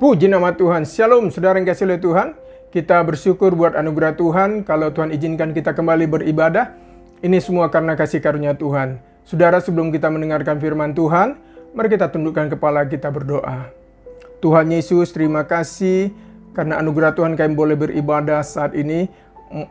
Puji nama Tuhan. Shalom saudara yang kasih oleh Tuhan. Kita bersyukur buat anugerah Tuhan. Kalau Tuhan izinkan kita kembali beribadah, ini semua karena kasih karunia Tuhan. Saudara, sebelum kita mendengarkan firman Tuhan, mari kita tundukkan kepala kita berdoa. Tuhan Yesus, terima kasih karena anugerah Tuhan kami boleh beribadah saat ini.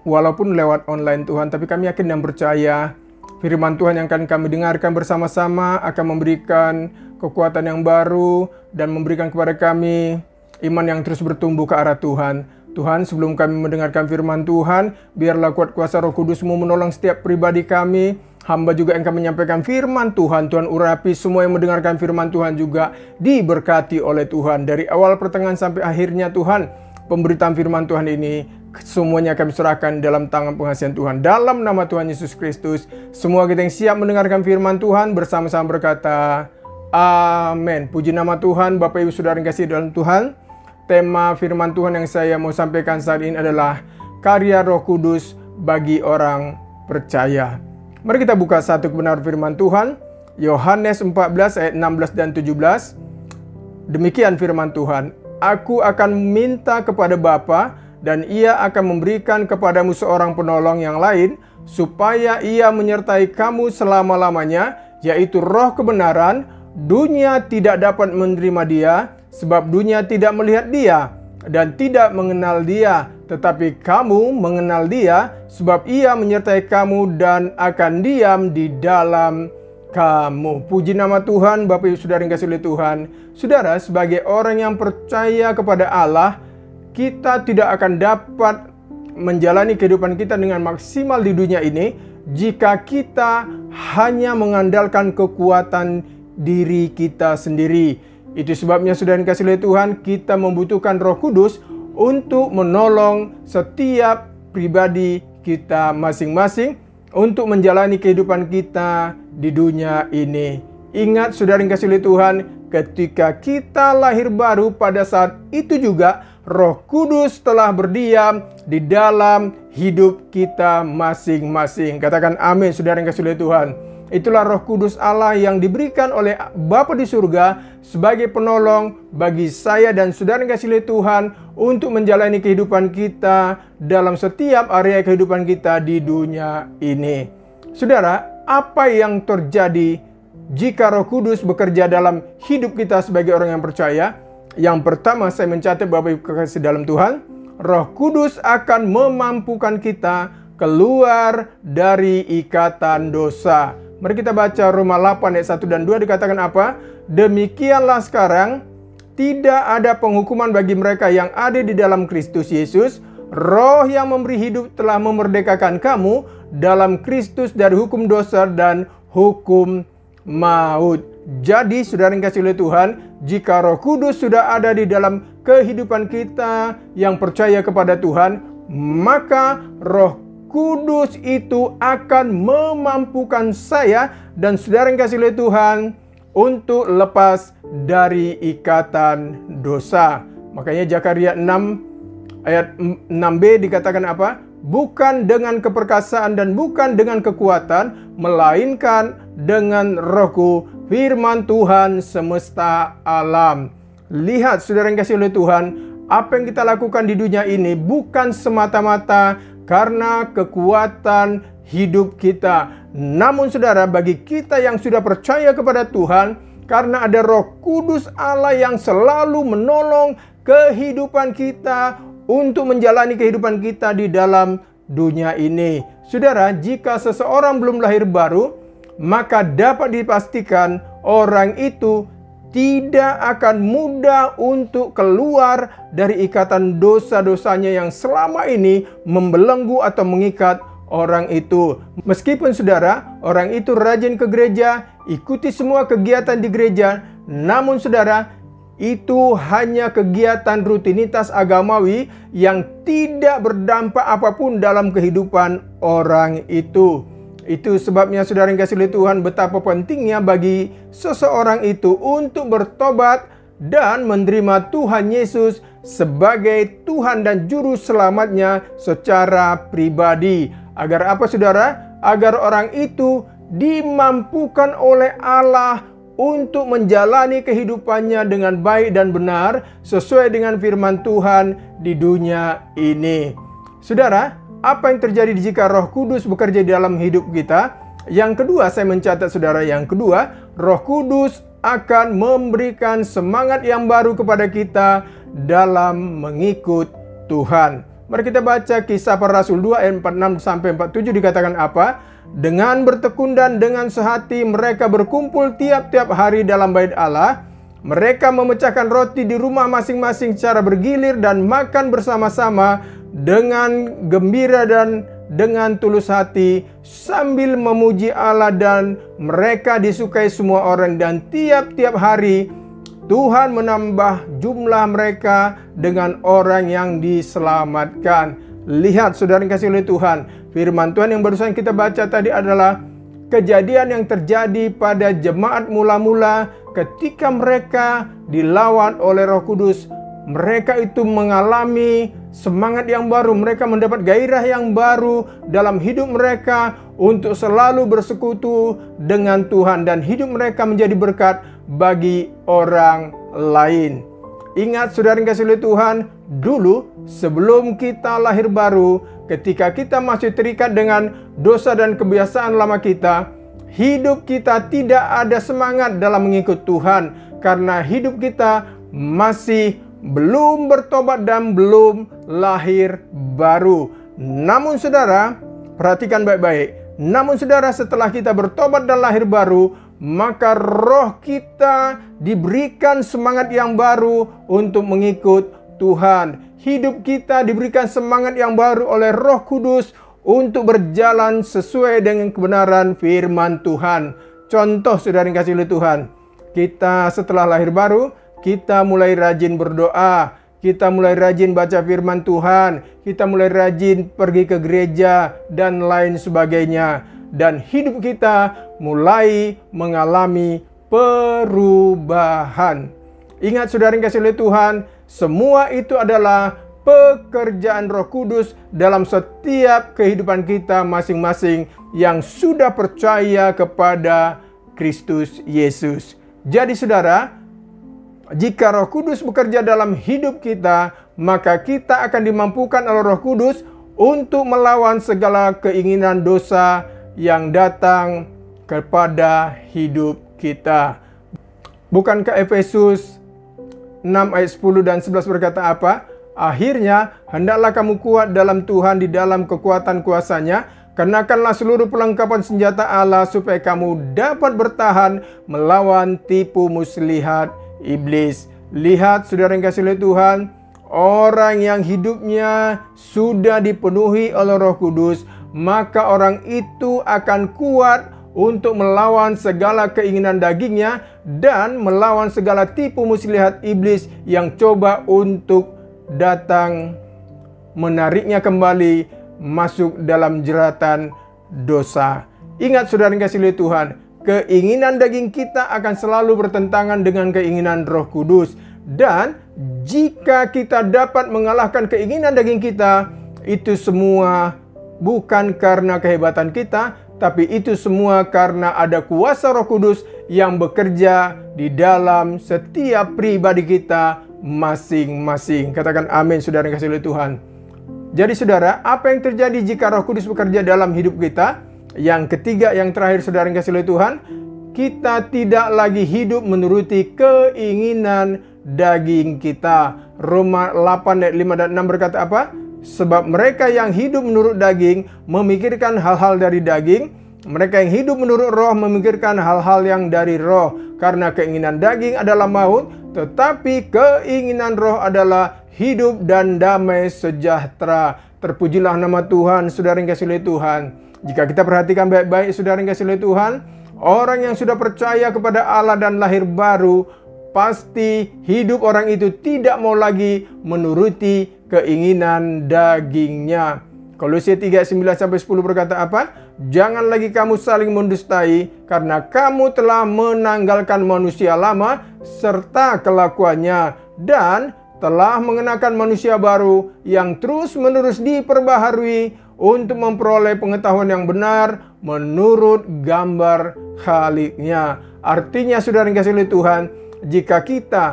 Walaupun lewat online Tuhan, tapi kami yakin dan percaya firman Tuhan yang akan kami dengarkan bersama-sama akan memberikan kekuatan yang baru dan memberikan kepada kami iman yang terus bertumbuh ke arah Tuhan. Tuhan, sebelum kami mendengarkan firman Tuhan, biarlah kuat kuasa Roh Kudus-Mu menolong setiap pribadi kami. Hamba juga yang akan menyampaikan firman Tuhan. Tuhan urapi semua yang mendengarkan firman Tuhan juga diberkati oleh Tuhan. Dari awal pertengahan sampai akhirnya Tuhan, pemberitaan firman Tuhan ini semuanya kami serahkan dalam tangan pengasihan Tuhan. Dalam nama Tuhan Yesus Kristus, semua kita yang siap mendengarkan firman Tuhan bersama-sama berkata, amin. Puji nama Tuhan. Bapak Ibu Saudara yang kasih dalam Tuhan, tema firman Tuhan yang saya mau sampaikan saat ini adalah karya Roh Kudus bagi orang percaya. Mari kita buka satu kebenaran firman Tuhan, Yohanes 14 ayat 16 dan 17. Demikian firman Tuhan, Aku akan minta kepada Bapa, dan Ia akan memberikan kepadamu seorang penolong yang lain, supaya Ia menyertai kamu selama-lamanya, yaitu Roh kebenaran. Dunia tidak dapat menerima Dia, sebab dunia tidak melihat Dia dan tidak mengenal Dia. Tetapi kamu mengenal Dia, sebab Ia menyertai kamu dan akan diam di dalam kamu. Puji nama Tuhan. Bapak Ibu Saudara yang kasih oleh Tuhan. Saudara, sebagai orang yang percaya kepada Allah, kita tidak akan dapat menjalani kehidupan kita dengan maksimal di dunia ini jika kita hanya mengandalkan kekuatan diri kita sendiri. Itu sebabnya saudara yang kasih oleh Tuhan, kita membutuhkan Roh Kudus untuk menolong setiap pribadi kita masing-masing untuk menjalani kehidupan kita di dunia ini. Ingat saudara yang kasih oleh Tuhan, ketika kita lahir baru, pada saat itu juga Roh Kudus telah berdiam di dalam hidup kita masing-masing. Katakan amin saudara yang kasih oleh Tuhan. Itulah Roh Kudus Allah yang diberikan oleh Bapa di surga sebagai penolong bagi saya dan saudara yang kasih oleh Tuhan untuk menjalani kehidupan kita dalam setiap area kehidupan kita di dunia ini. Saudara, apa yang terjadi jika Roh Kudus bekerja dalam hidup kita sebagai orang yang percaya? Yang pertama, saya mencatat Bapak Ibu kekasih dalam Tuhan, Roh Kudus akan memampukan kita keluar dari ikatan dosa. Mari kita baca Roma 8 ayat 1 dan 2, dikatakan apa? Demikianlah sekarang tidak ada penghukuman bagi mereka yang ada di dalam Kristus Yesus. Roh yang memberi hidup telah memerdekakan kamu dalam Kristus dari hukum dosa dan hukum maut. Jadi saudara yang kasih oleh Tuhan, jika Roh Kudus sudah ada di dalam kehidupan kita yang percaya kepada Tuhan, maka Roh Kudus itu akan memampukan saya dan saudara yang kasih oleh Tuhan untuk lepas dari ikatan dosa. Makanya Zakaria 6 ayat 6b dikatakan apa? Bukan dengan keperkasaan dan bukan dengan kekuatan, melainkan dengan Rohku, firman Tuhan semesta alam. Lihat saudara yang kasih oleh Tuhan, apa yang kita lakukan di dunia ini bukan semata-mata karena kekuatan hidup kita. Namun saudara, bagi kita yang sudah percaya kepada Tuhan, karena ada Roh Kudus Allah yang selalu menolong kehidupan kita untuk menjalani kehidupan kita di dalam dunia ini. Saudara, jika seseorang belum lahir baru, maka dapat dipastikan orang itu tidak akan mudah untuk keluar dari ikatan dosa-dosanya yang selama ini membelenggu atau mengikat orang itu. Meskipun saudara, orang itu rajin ke gereja, ikuti semua kegiatan di gereja, namun saudara, itu hanya kegiatan rutinitas agamawi yang tidak berdampak apapun dalam kehidupan orang itu. Itu sebabnya saudara yang kasih oleh Tuhan, betapa pentingnya bagi seseorang itu untuk bertobat dan menerima Tuhan Yesus sebagai Tuhan dan Juru Selamatnya secara pribadi. Agar apa saudara? Agar orang itu dimampukan oleh Allah untuk menjalani kehidupannya dengan baik dan benar sesuai dengan firman Tuhan di dunia ini. Saudara, apa yang terjadi jika Roh Kudus bekerja di dalam hidup kita? Yang kedua, saya mencatat saudara, yang kedua, Roh Kudus akan memberikan semangat yang baru kepada kita dalam mengikut Tuhan. Mari kita baca Kisah Para Rasul 2 ayat 46-47 dikatakan apa? Dengan bertekun dan dengan sehati mereka berkumpul tiap-tiap hari dalam bait Allah. Mereka memecahkan roti di rumah masing-masing secara bergilir dan makan bersama-sama dengan gembira dan dengan tulus hati sambil memuji Allah, dan mereka disukai semua orang, dan tiap-tiap hari Tuhan menambah jumlah mereka dengan orang yang diselamatkan. Lihat saudara yang kasih oleh Tuhan, firman Tuhan yang barusan kita baca tadi adalah kejadian yang terjadi pada jemaat mula-mula ketika mereka dilawan oleh Roh Kudus. Mereka itu mengalami semangat yang baru, mereka mendapat gairah yang baru dalam hidup mereka untuk selalu bersekutu dengan Tuhan, dan hidup mereka menjadi berkat bagi orang lain. Ingat saudara yang kasih oleh Tuhan, dulu sebelum kita lahir baru, ketika kita masih terikat dengan dosa dan kebiasaan lama kita, hidup kita tidak ada semangat dalam mengikut Tuhan karena hidup kita masih belum bertobat dan belum lahir baru. Namun saudara, perhatikan baik-baik. Namun saudara, setelah kita bertobat dan lahir baru, maka roh kita diberikan semangat yang baru untuk mengikut Tuhan. Hidup kita diberikan semangat yang baru oleh Roh Kudus untuk berjalan sesuai dengan kebenaran firman Tuhan. Contoh saudara yang kasih oleh Tuhan, kita setelah lahir baru, kita mulai rajin berdoa, kita mulai rajin baca firman Tuhan, kita mulai rajin pergi ke gereja, dan lain sebagainya. Dan hidup kita mulai mengalami perubahan. Ingat saudara yang kasih oleh Tuhan, semua itu adalah pekerjaan Roh Kudus dalam setiap kehidupan kita masing-masing yang sudah percaya kepada Kristus Yesus. Jadi saudara, jika Roh Kudus bekerja dalam hidup kita, maka kita akan dimampukan oleh Roh Kudus untuk melawan segala keinginan dosa yang datang kepada hidup kita. Bukankah Efesus 6 ayat 10 dan 11 berkata apa? Akhirnya, hendaklah kamu kuat dalam Tuhan di dalam kekuatan kuasa-Nya. Kenakanlah seluruh perlengkapan senjata Allah supaya kamu dapat bertahan melawan tipu muslihat iblis. Lihat saudara yang kasih oleh Tuhan, orang yang hidupnya sudah dipenuhi oleh Roh Kudus, maka orang itu akan kuat untuk melawan segala keinginan dagingnya dan melawan segala tipu muslihat iblis yang coba untuk datang menariknya kembali masuk dalam jeratan dosa. Ingat saudara yang kasih oleh Tuhan, keinginan daging kita akan selalu bertentangan dengan keinginan Roh Kudus. Dan jika kita dapat mengalahkan keinginan daging kita, itu semua bukan karena kehebatan kita, tapi itu semua karena ada kuasa Roh Kudus yang bekerja di dalam setiap pribadi kita masing-masing. Katakan amin saudara yang kasih oleh Tuhan. Jadi saudara, apa yang terjadi jika Roh Kudus bekerja dalam hidup kita? Yang ketiga, yang terakhir saudara yang kasih oleh Tuhan, kita tidak lagi hidup menuruti keinginan daging kita. Roma 8 ayat 5 dan 6 berkata apa? Sebab mereka yang hidup menurut daging memikirkan hal-hal dari daging, mereka yang hidup menurut roh memikirkan hal-hal yang dari roh. Karena keinginan daging adalah maut, tetapi keinginan roh adalah hidup dan damai sejahtera. Terpujilah nama Tuhan, saudara yang kasih oleh Tuhan. Jika kita perhatikan baik-baik saudara yang kasih oleh Tuhan, orang yang sudah percaya kepada Allah dan lahir baru, pasti hidup orang itu tidak mau lagi menuruti keinginan dagingnya. Kolose 3:9-10 berkata apa? Jangan lagi kamu saling mendustai, karena kamu telah menanggalkan manusia lama serta kelakuannya, dan telah mengenakan manusia baru yang terus-menerus diperbaharui untuk memperoleh pengetahuan yang benar menurut gambar Khaliknya. Artinya, saudara yang kasih oleh Tuhan, jika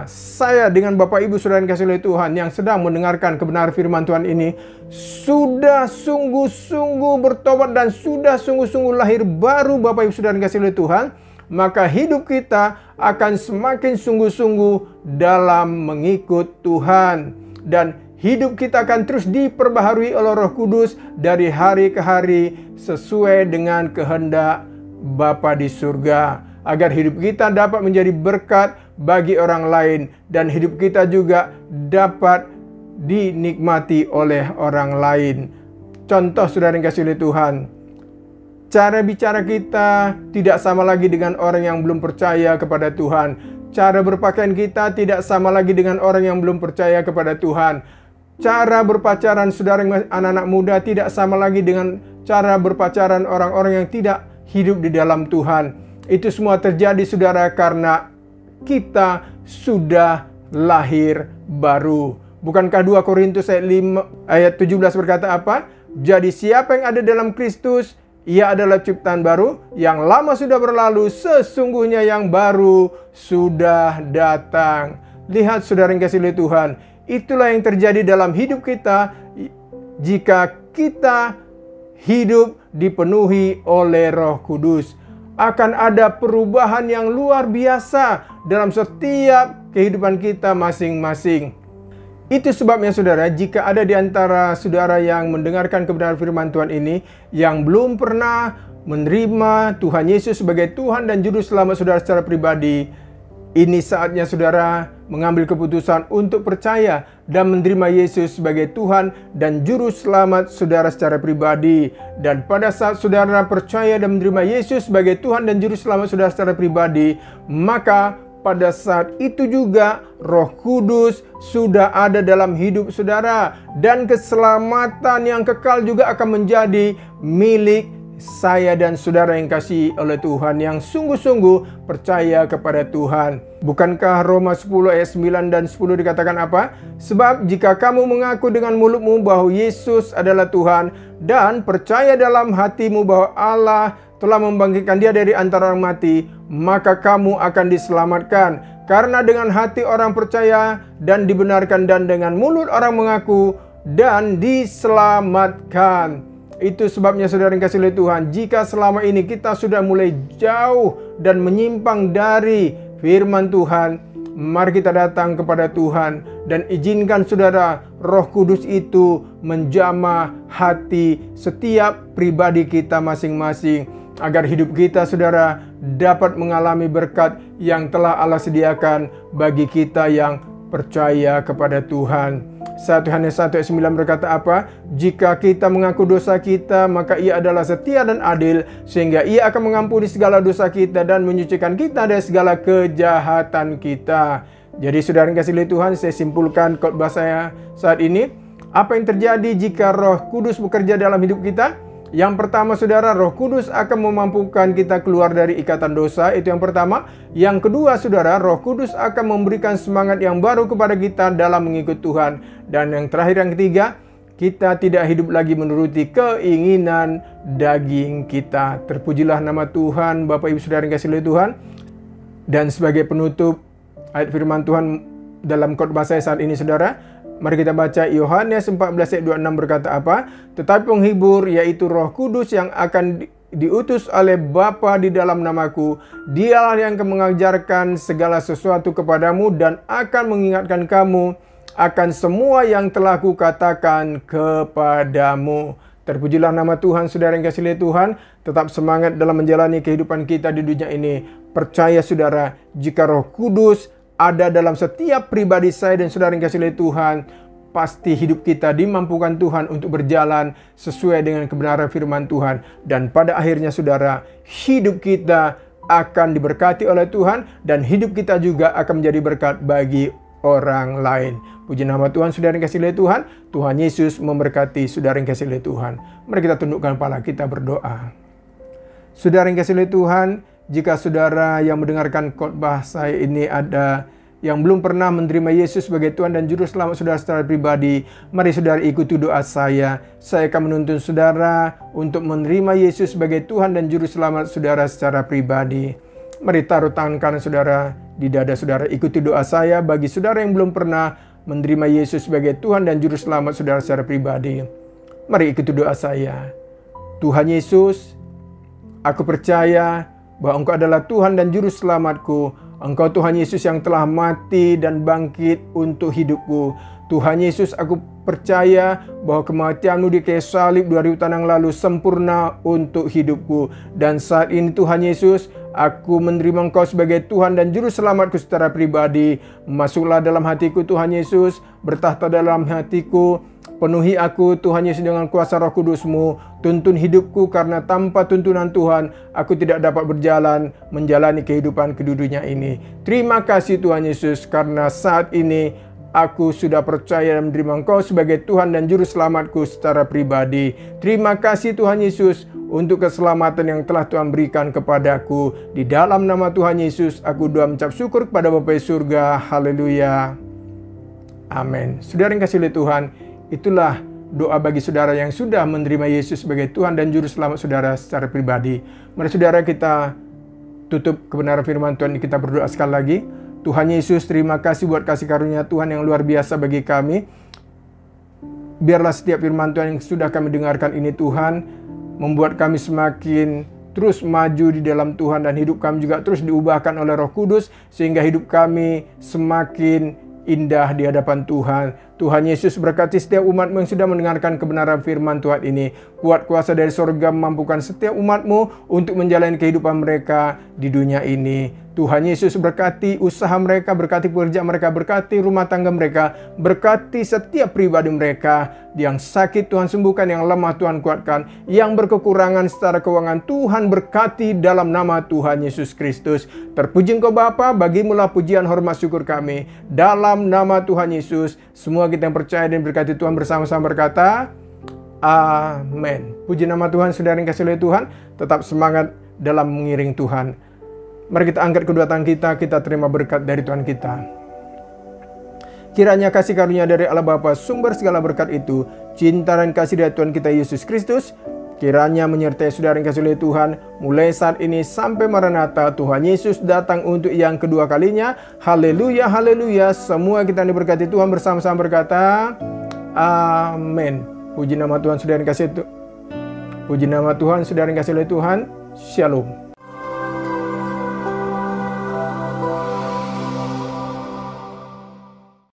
saya dengan Bapak Ibu saudara yang kasih oleh Tuhan yang sedang mendengarkan kebenaran firman Tuhan ini, sudah sungguh-sungguh bertobat dan sudah sungguh-sungguh lahir baru Bapak Ibu saudara yang kasih oleh Tuhan, maka hidup kita akan semakin sungguh-sungguh dalam mengikut Tuhan. Dan hidup kita akan terus diperbaharui oleh Roh Kudus dari hari ke hari sesuai dengan kehendak Bapa di surga, agar hidup kita dapat menjadi berkat bagi orang lain dan hidup kita juga dapat dinikmati oleh orang lain. Contoh, saudara yang kasih oleh Tuhan, cara bicara kita tidak sama lagi dengan orang yang belum percaya kepada Tuhan. Cara berpakaian kita tidak sama lagi dengan orang yang belum percaya kepada Tuhan. Cara berpacaran saudara anak-anak muda tidak sama lagi dengan cara berpacaran orang-orang yang tidak hidup di dalam Tuhan. Itu semua terjadi, saudara, karena kita sudah lahir baru. Bukankah 2 Korintus ayat 17 berkata apa? Jadi siapa yang ada dalam Kristus, ia adalah ciptaan baru, yang lama sudah berlalu, sesungguhnya yang baru sudah datang. Lihat, saudara yang kasih oleh Tuhan, itulah yang terjadi dalam hidup kita jika kita hidup dipenuhi oleh Roh Kudus. Akan ada perubahan yang luar biasa dalam setiap kehidupan kita masing-masing. Itu sebabnya, saudara, jika ada di antara saudara yang mendengarkan kebenaran firman Tuhan ini yang belum pernah menerima Tuhan Yesus sebagai Tuhan dan Juru Selamat saudara secara pribadi, ini saatnya saudara mengambil keputusan untuk percaya dan menerima Yesus sebagai Tuhan dan Juru Selamat saudara secara pribadi. Dan pada saat saudara percaya dan menerima Yesus sebagai Tuhan dan Juru Selamat saudara secara pribadi, maka pada saat itu juga Roh Kudus sudah ada dalam hidup saudara. Dan keselamatan yang kekal juga akan menjadi milik saya dan saudara yang kasih oleh Tuhan, yang sungguh-sungguh percaya kepada Tuhan. Bukankah Roma 10 ayat 9 dan 10 dikatakan apa? Sebab jika kamu mengaku dengan mulutmu bahwa Yesus adalah Tuhan dan percaya dalam hatimu bahwa Allah telah membangkitkan dia dari antara orang mati, maka kamu akan diselamatkan. Karena dengan hati orang percaya dan dibenarkan, dan dengan mulut orang mengaku dan diselamatkan. Itu sebabnya, saudara yang kasih oleh Tuhan, jika selama ini kita sudah mulai jauh dan menyimpang dari firman Tuhan, mari kita datang kepada Tuhan dan izinkan saudara Roh Kudus itu menjamah hati setiap pribadi kita masing-masing, agar hidup kita, saudara, dapat mengalami berkat yang telah Allah sediakan bagi kita yang percaya kepada Tuhan. 1 Yohanes 1 ayat 9 berkata apa? Jika kita mengaku dosa kita, maka ia adalah setia dan adil, sehingga ia akan mengampuni segala dosa kita dan menyucikan kita dari segala kejahatan kita. Jadi, saudara yang kasih oleh Tuhan, saya simpulkan khotbah saya saat ini. Apa yang terjadi jika Roh Kudus bekerja dalam hidup kita? Yang pertama, saudara, Roh Kudus akan memampukan kita keluar dari ikatan dosa. Itu yang pertama. Yang kedua, saudara, Roh Kudus akan memberikan semangat yang baru kepada kita dalam mengikut Tuhan. Dan yang terakhir, yang ketiga, kita tidak hidup lagi menuruti keinginan daging kita. Terpujilah nama Tuhan, Bapak Ibu saudara yang kasih oleh Tuhan. Dan sebagai penutup ayat firman Tuhan dalam khotbah saya saat ini, saudara, mari kita baca Yohanes 14 ayat 26 berkata apa? Tetapi penghibur, yaitu Roh Kudus yang akan diutus oleh Bapa di dalam namaku, dialah yang akan mengajarkan segala sesuatu kepadamu dan akan mengingatkan kamu akan semua yang telah kukatakan kepadamu. Terpujilah nama Tuhan, saudara yang kasih oleh Tuhan. Tetap semangat dalam menjalani kehidupan kita di dunia ini. Percaya, saudara, jika Roh Kudus ada dalam setiap pribadi saya dan saudara yang kasih oleh Tuhan, pasti hidup kita dimampukan Tuhan untuk berjalan sesuai dengan kebenaran firman Tuhan. Dan pada akhirnya, saudara, hidup kita akan diberkati oleh Tuhan dan hidup kita juga akan menjadi berkat bagi orang lain. Puji nama Tuhan, saudara yang kasih oleh Tuhan. Tuhan Yesus memberkati saudara yang kasih oleh Tuhan. Mari kita tundukkan kepala kita berdoa. Saudara yang kasih oleh Tuhan, jika saudara yang mendengarkan khotbah saya ini ada yang belum pernah menerima Yesus sebagai Tuhan dan Juru Selamat saudara secara pribadi, mari saudara ikuti doa saya. Saya akan menuntun saudara untuk menerima Yesus sebagai Tuhan dan Juru Selamat saudara secara pribadi. Mari taruh tangan kanan saudara di dada saudara. Ikuti doa saya bagi saudara yang belum pernah menerima Yesus sebagai Tuhan dan Juru Selamat saudara secara pribadi. Mari ikuti doa saya. Tuhan Yesus, aku percaya bahwa Engkau adalah Tuhan dan Juru Selamatku. Engkau Tuhan Yesus yang telah mati dan bangkit untuk hidupku. Tuhan Yesus, aku percaya bahwa kematian-Mu di kayu salib 2000 tahun yang lalu sempurna untuk hidupku. Dan saat ini Tuhan Yesus, aku menerima Engkau sebagai Tuhan dan Juru Selamatku secara pribadi. Masuklah dalam hatiku Tuhan Yesus, bertahta dalam hatiku. Penuhi aku Tuhan Yesus dengan kuasa Roh Kudus-Mu. Tuntun hidupku karena tanpa tuntunan Tuhan aku tidak dapat berjalan menjalani kehidupan di dunia ini. Terima kasih Tuhan Yesus karena saat ini aku sudah percaya dan menerima Engkau sebagai Tuhan dan Juru Selamatku secara pribadi. Terima kasih Tuhan Yesus untuk keselamatan yang telah Tuhan berikan kepadaku. Di dalam nama Tuhan Yesus aku doa mengucap syukur kepada Bapa di surga. Haleluya. Amin. Saudara yang kasih oleh Tuhan, itulah doa bagi saudara yang sudah menerima Yesus sebagai Tuhan dan Juru Selamat saudara secara pribadi. Mari saudara kita tutup kebenaran firman Tuhan, kita berdoa sekali lagi. Tuhan Yesus, terima kasih buat kasih karunia Tuhan yang luar biasa bagi kami. Biarlah setiap firman Tuhan yang sudah kami dengarkan ini Tuhan, membuat kami semakin terus maju di dalam Tuhan dan hidup kami juga terus diubahkan oleh Roh Kudus sehingga hidup kami semakin indah di hadapan Tuhan. Tuhan Yesus berkati setiap umat-Mu yang sudah mendengarkan kebenaran firman Tuhan ini. Kuat kuasa dari sorga memampukan setiap umat-Mu untuk menjalani kehidupan mereka di dunia ini. Tuhan Yesus berkati usaha mereka, berkati pekerjaan mereka, berkati rumah tangga mereka, berkati setiap pribadi mereka. Yang sakit Tuhan sembuhkan, yang lemah Tuhan kuatkan, yang berkekurangan secara keuangan Tuhan berkati dalam nama Tuhan Yesus Kristus. Terpuji Engkau Bapa, bagimulah pujian hormat syukur kami. Dalam nama Tuhan Yesus, semua kita yang percaya dan berkati Tuhan bersama-sama berkata, amin. Puji nama Tuhan. Saudara yang kasih oleh Tuhan, tetap semangat dalam mengiring Tuhan. Mari kita angkat kedua tangan kita terima berkat dari Tuhan kita. Kiranya kasih karunia dari Allah Bapa, sumber segala berkat itu, cinta dan kasih dari Tuhan kita Yesus Kristus, kiranya menyertai saudara yang kasih oleh Tuhan, mulai saat ini sampai Maranatha. Tuhan Yesus datang untuk yang kedua kalinya. Haleluya, haleluya. Semua kita diberkati Tuhan bersama-sama berkata, amin. Puji nama Tuhan, saudara yang kasih oleh Tuhan. Shalom.